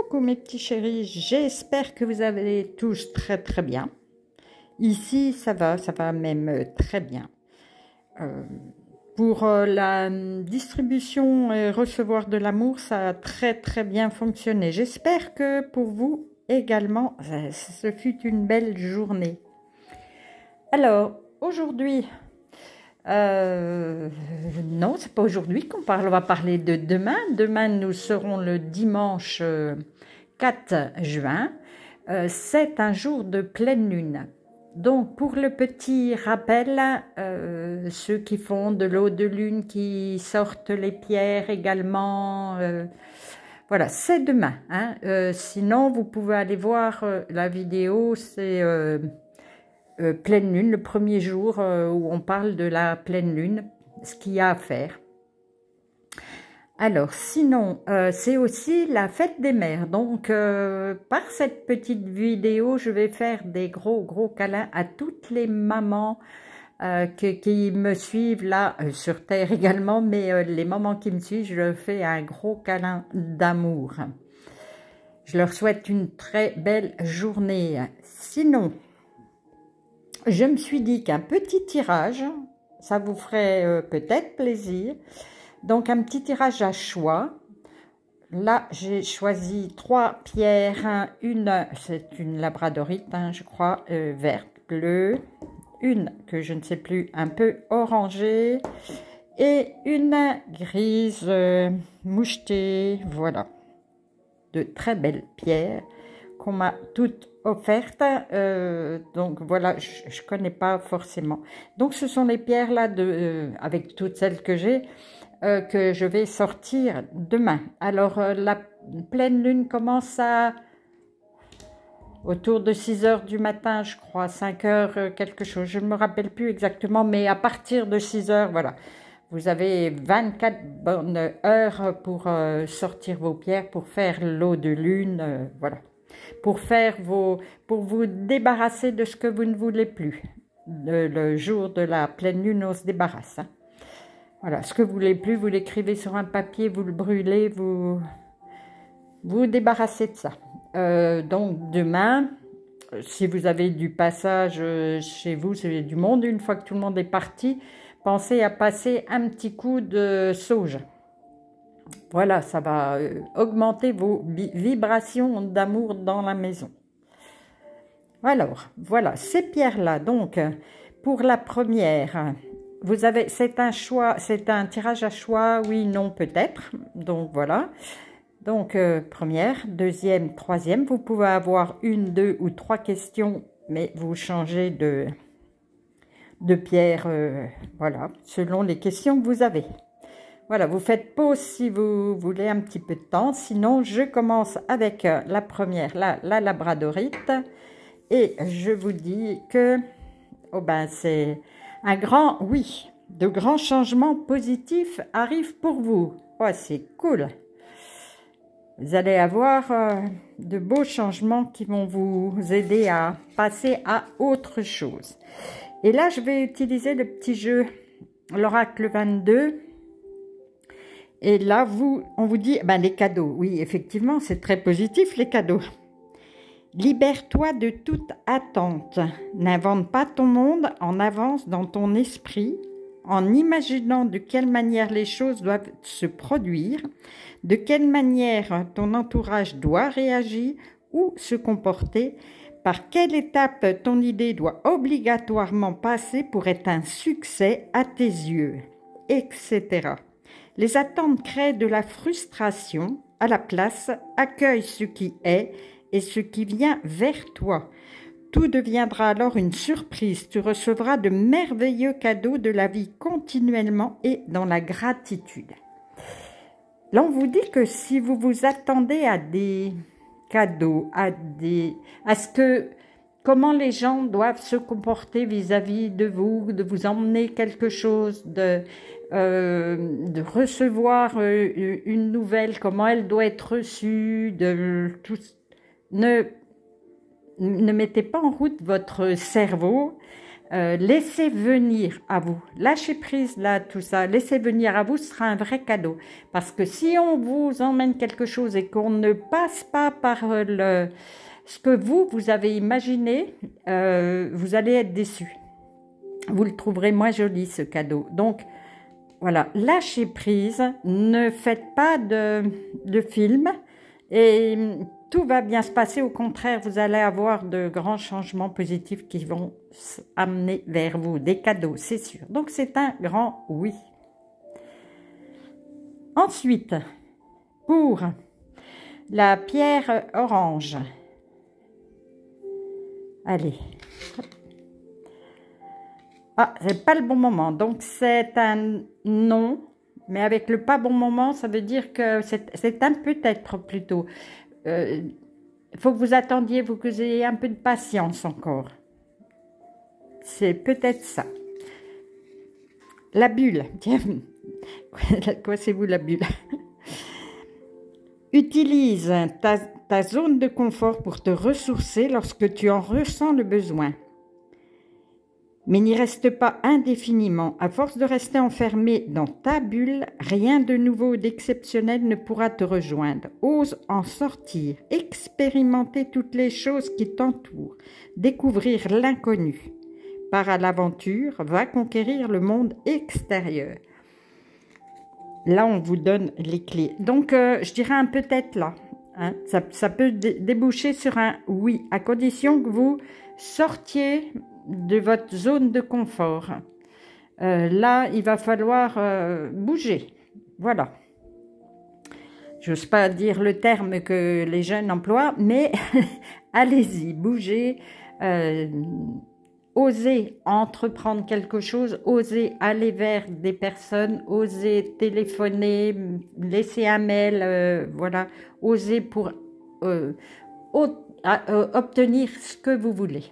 Coucou mes petits chéris, j'espère que vous allez tous très bien. Ici ça va même très bien. Pour la distribution et recevoir de l'amour, ça a très bien fonctionné. J'espère que pour vous également, ce fut une belle journée. Alors aujourd'hui, non, c'est pas aujourd'hui qu'on parle, on va parler de demain. Demain, nous serons le dimanche 4 juin. C'est un jour de pleine lune. Donc, pour le petit rappel, ceux qui font de l'eau de lune, qui sortent les pierres également, voilà, c'est demain. Hein. Sinon, vous pouvez aller voir la vidéo, c'est... pleine lune, le premier jour où on parle de la pleine lune, ce qu'il y a à faire. Alors, sinon, c'est aussi la fête des mères. Donc, par cette petite vidéo, je vais faire des gros câlins à toutes les mamans qui me suivent là, sur Terre également, mais les mamans qui me suivent, je leur fais un gros câlin d'amour. Je leur souhaite une très belle journée. Sinon, je me suis dit qu'un petit tirage, ça vous ferait peut-être plaisir. Donc, un petit tirage à choix. Là, j'ai choisi 3 pierres. Une, c'est une labradorite, hein, je crois, verte, bleue. Une que je ne sais plus, un peu orangée. Et une grise mouchetée. Voilà. De très belles pierres qu'on m'a toutes offertes, donc voilà, je connais pas forcément. Donc ce sont les pierres là avec toutes celles que j'ai, que je vais sortir demain. Alors la pleine lune commence autour de 6 h du matin, je crois, 5 h quelque chose, je ne me rappelle plus exactement, mais à partir de 6 h, voilà. Vous avez 24 bonnes heures pour sortir vos pierres, pour faire l'eau de lune, voilà. Pour vous débarrasser de ce que vous ne voulez plus. Le jour de la pleine lune, on se débarrasse. Hein. Voilà, ce que vous ne voulez plus, vous l'écrivez sur un papier, vous le brûlez, vous débarrassez de ça. Donc demain, si vous avez du passage chez vous, c'est du monde, une fois que tout le monde est parti, pensez à passer un petit coup de sauge. Voilà, ça va augmenter vos vibrations d'amour dans la maison. Alors, voilà, ces pierres-là, donc, pour la première, vous avez, c'est un choix, c'est un tirage à choix, oui, non, peut-être. Donc, voilà. Donc, première, deuxième, troisième, vous pouvez avoir 1, 2 ou 3 questions, mais vous changez de pierre, voilà, selon les questions que vous avez. Voilà, vous faites pause si vous voulez un petit peu de temps. Sinon, je commence avec la première, la labradorite. Et je vous dis que oh ben, c'est un grand oui. De grands changements positifs arrivent pour vous. Oh, c'est cool. Vous allez avoir de beaux changements qui vont vous aider à passer à autre chose. Et là, je vais utiliser le petit jeu, l'oracle 22. Et là, on vous dit, ben, les cadeaux. Oui, effectivement, c'est très positif, les cadeaux. Libère-toi de toute attente. N'invente pas ton monde en avance dans ton esprit, en imaginant de quelle manière les choses doivent se produire, de quelle manière ton entourage doit réagir ou se comporter, par quelle étape ton idée doit obligatoirement passer pour être un succès à tes yeux, etc. Les attentes créent de la frustration. À la place, accueille ce qui est et ce qui vient vers toi. Tout deviendra alors une surprise. Tu recevras de merveilleux cadeaux de la vie continuellement et dans la gratitude. Là, on vous dit que si vous vous attendez à des cadeaux, comment les gens doivent se comporter vis-à-vis de vous emmener quelque chose, de recevoir une nouvelle, comment elle doit être reçue, ne mettez pas en route votre cerveau, laissez venir à vous. Lâchez prise là, tout ça. Laissez venir à vous, ce sera un vrai cadeau. Parce que si on vous emmène quelque chose et qu'on ne passe pas par ce que vous avez imaginé, vous allez être déçu. Vous le trouverez moins joli, ce cadeau. Donc, voilà, lâchez prise, ne faites pas de film et tout va bien se passer. Au contraire, vous allez avoir de grands changements positifs qui vont amener vers vous des cadeaux, c'est sûr. Donc, c'est un grand oui. Ensuite, pour la pierre orange, allez. Ah, c'est pas le bon moment. Donc, c'est un non, mais avec le pas bon moment, ça veut dire que c'est un peut-être plutôt. Il faut que vous attendiez, que vous ayez un peu de patience encore. C'est peut-être ça. La bulle. Tiens, quoi c'est vous la bulle? Utilise ta zone de confort pour te ressourcer lorsque tu en ressens le besoin. Mais n'y reste pas indéfiniment. À force de rester enfermé dans ta bulle, rien de nouveau ou d'exceptionnel ne pourra te rejoindre. Ose en sortir, expérimenter toutes les choses qui t'entourent, découvrir l'inconnu. Pars à l'aventure, va conquérir le monde extérieur. Là, on vous donne les clés. Donc, je dirais un peut-être là. Hein. Ça peut déboucher sur un oui, à condition que vous sortiez de votre zone de confort. Là, il va falloir bouger. Voilà. Je n'ose pas dire le terme que les jeunes emploient, mais allez-y, bougez. Osez entreprendre quelque chose, osez aller vers des personnes, osez téléphoner, laisser un mail, voilà. Osez pour obtenir ce que vous voulez.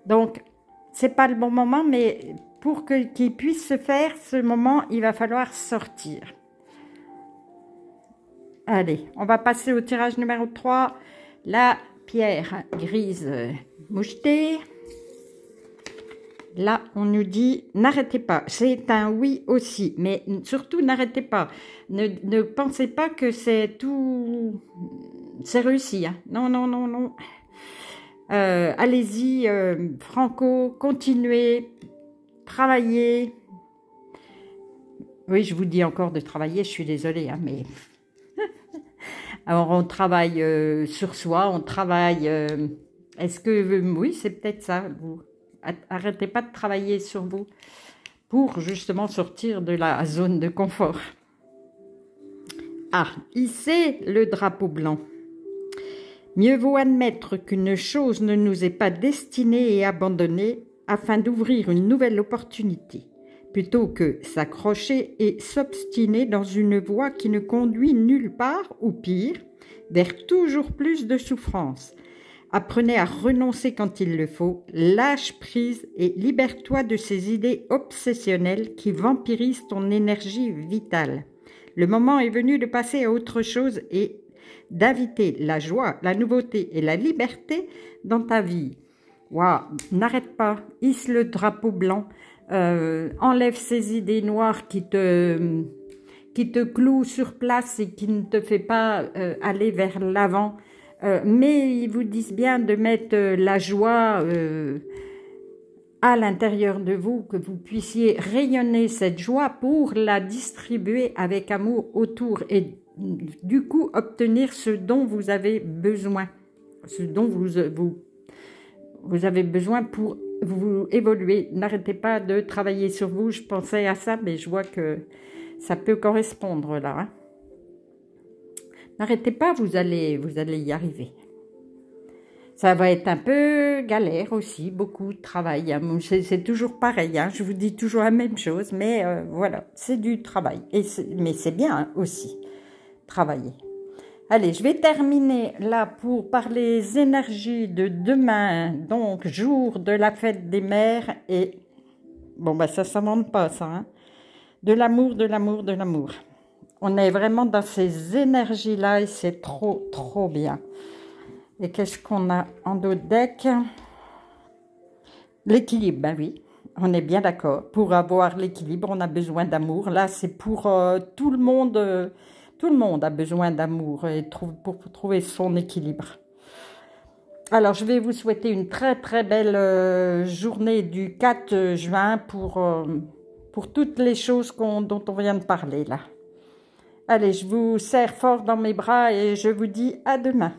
Donc, c'est pas le bon moment, mais pour qu'il puisse se faire, ce moment, il va falloir sortir. Allez, on va passer au tirage numéro 3. La pierre grise mouchetée. Là, on nous dit, n'arrêtez pas. C'est un oui aussi, mais surtout, n'arrêtez pas. Ne pensez pas que c'est tout... C'est réussi. Hein. Non, non, non, non. Allez-y, franco, continuez, travaillez. Oui, je vous dis encore de travailler, je suis désolée, hein, mais... Alors, on travaille sur soi, on travaille... Est-ce que... oui, c'est peut-être ça. Vous arrêtez pas de travailler sur vous pour justement sortir de la zone de confort. Ah, hissez le drapeau blanc. Mieux vaut admettre qu'une chose ne nous est pas destinée et abandonnée afin d'ouvrir une nouvelle opportunité, plutôt que s'accrocher et s'obstiner dans une voie qui ne conduit nulle part, ou pire, vers toujours plus de souffrance. Apprenez à renoncer quand il le faut, lâche prise et libère-toi de ces idées obsessionnelles qui vampirisent ton énergie vitale. Le moment est venu de passer à autre chose et d'inviter la joie, la nouveauté et la liberté dans ta vie. Waouh, n'arrête pas, hisse le drapeau blanc, enlève ces idées noires qui te clouent sur place et qui ne te fait pas aller vers l'avant. Mais ils vous disent bien de mettre la joie à l'intérieur de vous, que vous puissiez rayonner cette joie pour la distribuer avec amour autour et du coup obtenir ce dont vous avez besoin, ce dont vous avez besoin pour vous évoluer. N'arrêtez pas de travailler sur vous. Je pensais à ça, mais je vois que ça peut correspondre là. Hein. N'arrêtez pas, vous allez y arriver. Ça va être un peu galère aussi, beaucoup de travail. Hein. C'est toujours pareil, hein. Je vous dis toujours la même chose, mais voilà, c'est du travail. Mais c'est bien hein, aussi, travailler. Allez, je vais terminer là par les énergies de demain, donc jour de la fête des mères. Et bon, bah ça ne s'invente pas ça. Hein. De l'amour, de l'amour, de l'amour. On est vraiment dans ces énergies-là et c'est trop, trop bien. Et qu'est-ce qu'on a en dos de deck? L'équilibre, ben oui, on est bien d'accord. Pour avoir l'équilibre, on a besoin d'amour. Là, c'est pour tout le monde. Tout le monde a besoin d'amour et pour trouver son équilibre. Alors, je vais vous souhaiter une très très belle journée du 4 juin pour toutes les choses dont on vient de parler là. Allez, je vous serre fort dans mes bras et je vous dis à demain.